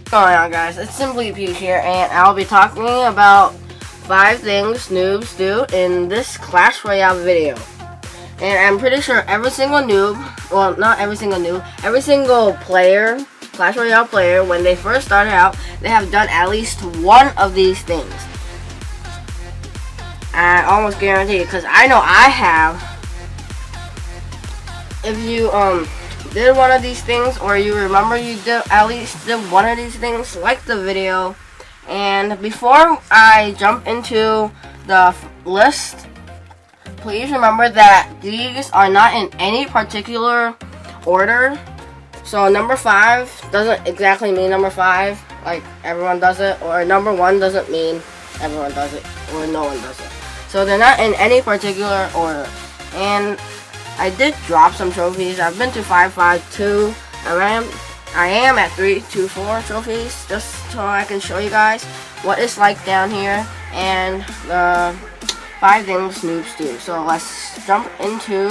What's going on, guys? It's Simply Peach here, and I'll be talking about 5 things noobs do in this Clash Royale video. And I'm pretty sure every single noob, well, not every single noob, every single player, Clash Royale player, when they first started out, they have done at least one of these things. I almost guarantee it, because I know I have. If you did one of these things, or you remember you did at least did one of these things, like the video. And before I jump into the list, please remember that these are not in any particular order. So number 5 doesn't exactly mean number 5, like everyone does it, or number 1 doesn't mean everyone does it, or no one does it. So they're not in any particular order. And I did drop some trophies. I've been to 552. I am at 324 trophies, just so I can show you guys what it's like down here and the 5 things noobs do. So let's jump into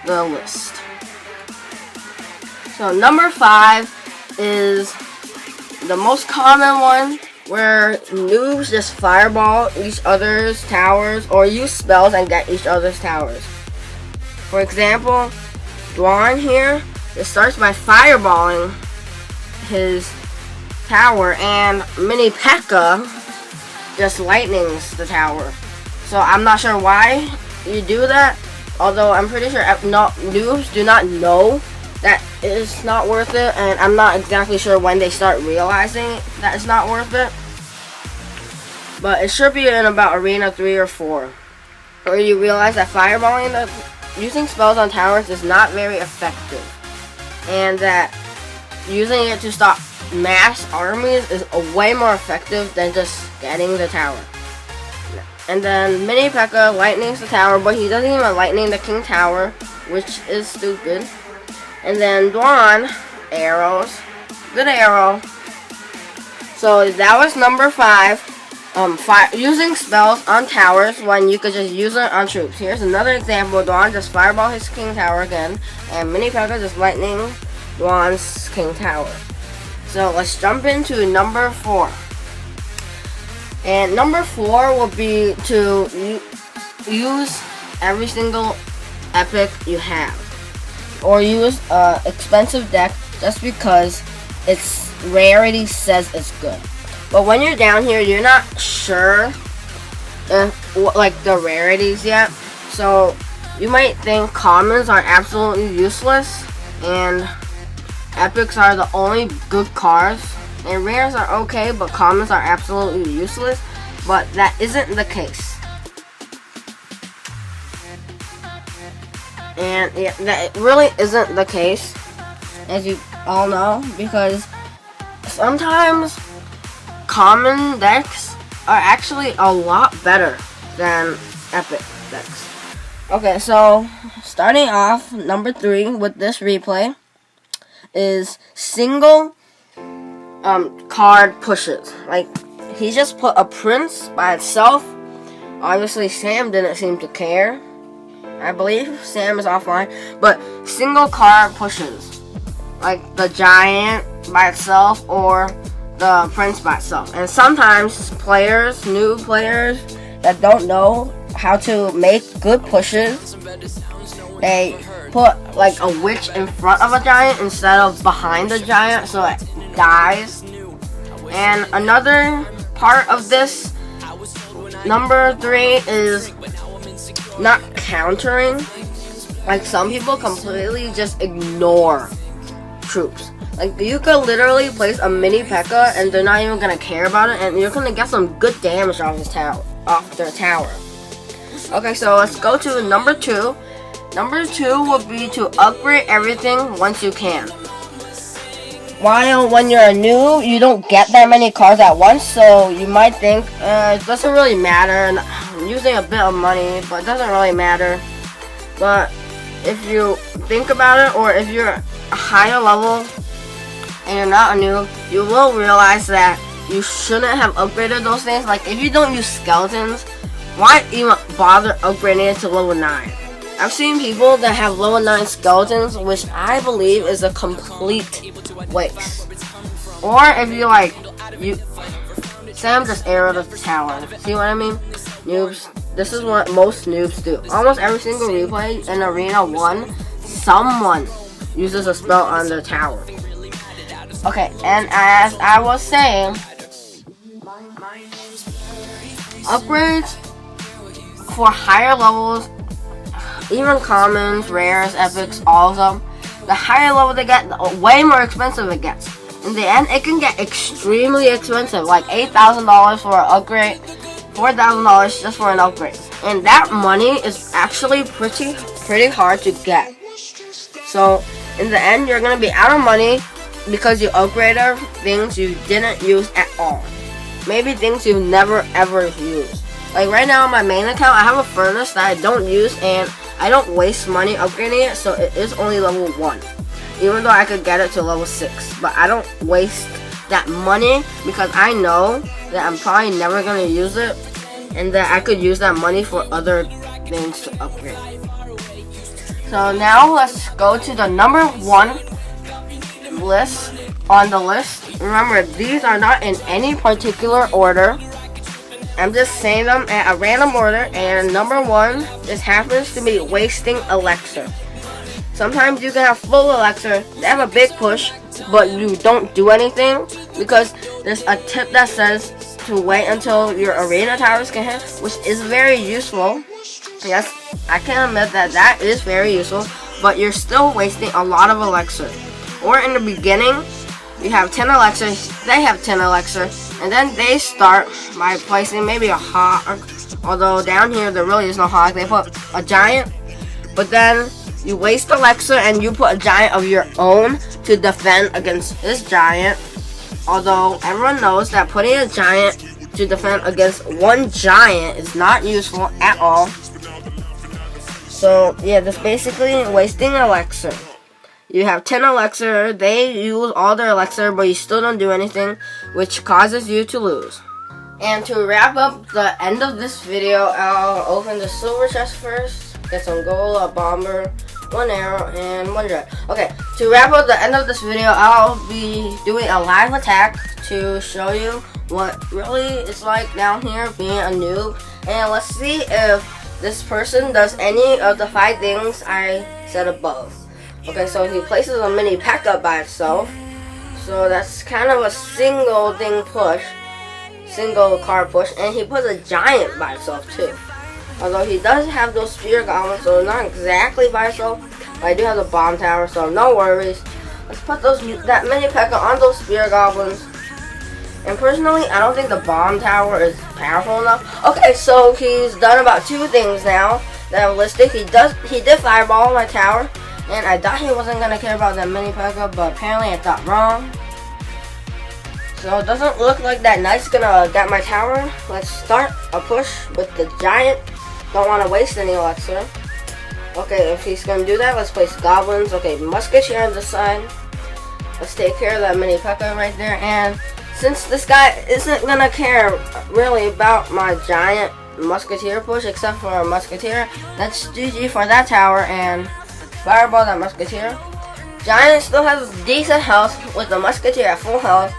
the list. So number 5 is the most common one, where noobs just fireball each other's towers or use spells and get each other's towers. For example, Dwan here, it starts by fireballing his tower, and Mini P.E.K.K.A just lightnings the tower. So I'm not sure why you do that, although I'm pretty sure noobs do not know that it's not worth it, and I'm not exactly sure when they start realizing that it's not worth it. But it should be in about Arena 3 or 4, where you realize that fireballing using spells on towers is not very effective, and that using it to stop mass armies is way more effective than just getting the tower. And then Mini P.E.K.K.A lightnings the tower, but he doesn't even lightning the king tower, which is stupid. And then Dwan arrows, good arrow. So that was number 5. Using spells on towers when you could just use it on troops. Here's another example. Dwan just fireball his king tower again, and Mini P.E.K.K.A just lightning Dwan's king tower. So let's jump into number 4. And number 4 will be to use every single epic you have, or use an expensive deck just because its rarity says it's good. But when you're down here, you're not sure like the rarities yet. So you might think commons are absolutely useless and epics are the only good cards. And rares are okay, but commons are absolutely useless. But that isn't the case. And yeah, that really isn't the case, as you all know, because sometimes common decks are actually a lot better than epic decks. Okay, so starting off, number 3 with this replay is single card pushes. Like, he just put a prince by itself. Obviously Sam didn't seem to care. I believe Sam is offline, but single card pushes, like the giant by itself or the prince by itself. And sometimes players, new players that don't know how to make good pushes, they put like a witch in front of a giant instead of behind the giant, so it dies. And another part of this, number 3, is not countering. Like, some people completely just ignore troops. Like, you could literally place a Mini P.E.K.K.A and they're not even gonna care about it, and you're gonna get some good damage off his tower, off their tower. Okay, so let's go to number 2. Number 2 would be to upgrade everything once you can. While when you're a noob, you don't get that many cards at once, so you might think it doesn't really matter. I'm using a bit of money, but it doesn't really matter. But if you think about it, or if you're a higher level and you're not a noob, you will realize that you shouldn't have upgraded those things. Like, if you don't use skeletons, why even bother upgrading it to level 9? I've seen people that have level 9 skeletons, which I believe is a complete waste. Or if you like, Sam just arrowed the tower. See what I mean? Noobs. This is what most noobs do. Almost every single replay in Arena 1, someone uses a spell on their tower. Okay, and as I was saying, upgrades for higher levels, even commons, rares, epics, all of them, the higher level they get, the way more expensive it gets. In the end, it can get extremely expensive, like $8,000 for an upgrade, $4,000 just for an upgrade. And that money is actually pretty hard to get. So, in the end, you're going to be out of money because you upgraded things you didn't use at all. Maybe things you've never ever used. Like right now on my main account, I have a furnace that I don't use and I don't waste money upgrading it, so it is only level 1. Even though I could get it to level 6. But I don't waste that money because I know that I'm probably never going to use it and that I could use that money for other things to upgrade. So now let's go to the number 1 list on the list. Remember, these are not in any particular order. I'm just saying them at a random order, and number 1 just happens to be wasting elixir. Sometimes you can have full elixir, they have a big push, but you don't do anything because there's a tip that says to wait until your arena towers can hit, which is very useful. Yes, I can admit that that is very useful, but you're still wasting a lot of elixir. Or in the beginning, you have 10 elixir, they have 10 elixir, and then they start by placing maybe a hog, although down here there really is no hog, they put a giant, but then you waste elixir and you put a giant of your own to defend against this giant, although everyone knows that putting a giant to defend against one giant is not useful at all. So yeah, that's basically wasting elixir. You have 10 elixir, they use all their elixir, but you still don't do anything, which causes you to lose. And to wrap up the end of this video, I'll open the silver chest first, get some gold, a bomber, 1 arrow, and 1 dread. Okay, to wrap up the end of this video, I'll be doing a live attack to show you what really it's like down here being a noob. And let's see if this person does any of the 5 things I said above. Okay, so he places a mini P.E.K.K.A by itself. So that's kind of a single thing push. Single card push. And he puts a giant by itself too. Although he does have those spear goblins, so not exactly by itself. But I do have the bomb tower, so no worries. Let's put that mini P.E.K.K.A on those spear goblins. And personally, I don't think the bomb tower is powerful enough. Okay, so he's done about 2 things now that I've listed. He did fireball my tower. And I thought he wasn't going to care about that mini P.E.K.K.A, but apparently I thought wrong. So it doesn't look like that knight's going to get my tower. Let's start a push with the giant. Don't want to waste any elixir. Okay, if he's going to do that, let's place goblins. Okay, musketeer on this side. Let's take care of that mini P.E.K.K.A right there. And since this guy isn't going to care really about my giant musketeer push, except for a musketeer, that's GG for that tower. And fireball that musketeer. Giant still has decent health with the musketeer at full health.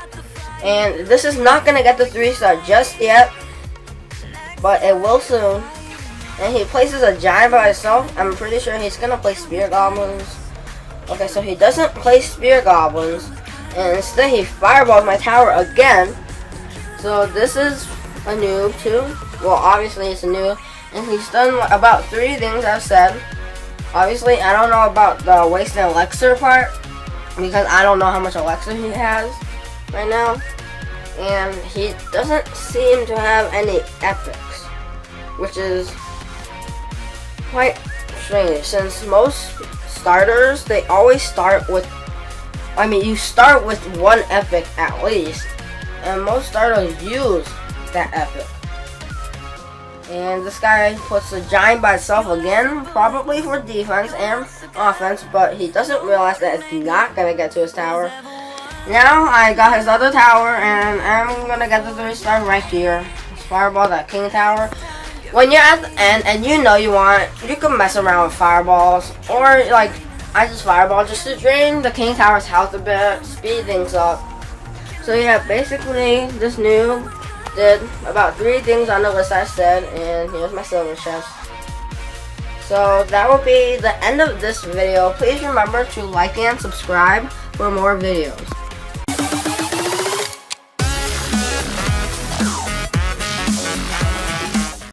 And this is not going to get the 3-star just yet, but it will soon. And he places a giant by himself. I'm pretty sure he's going to play spear goblins. Okay, so he doesn't play spear goblins. And instead he fireballs my tower again. So this is a noob too. Well, obviously it's a noob. And he's done about 3 things I've said. Obviously, I don't know about the wasting elixir part because I don't know how much elixir he has right now. And he doesn't seem to have any epics, which is quite strange since most starters, they always start with, you start with 1 epic at least. And most starters use that epic. And this guy puts a giant by itself again, probably for defense and offense, but he doesn't realize that it's not going to get to his tower. Now I got his other tower, and I'm going to get the 3-star right here. Let's fireball that king tower. When you're at the end, and you know you can mess around with fireballs, or like, I just fireball just to drain the king tower's health a bit, speed things up. So yeah, basically this noob did about 3 things on the list I said, and here's my silver chest. So that will be the end of this video. Please remember to like and subscribe for more videos.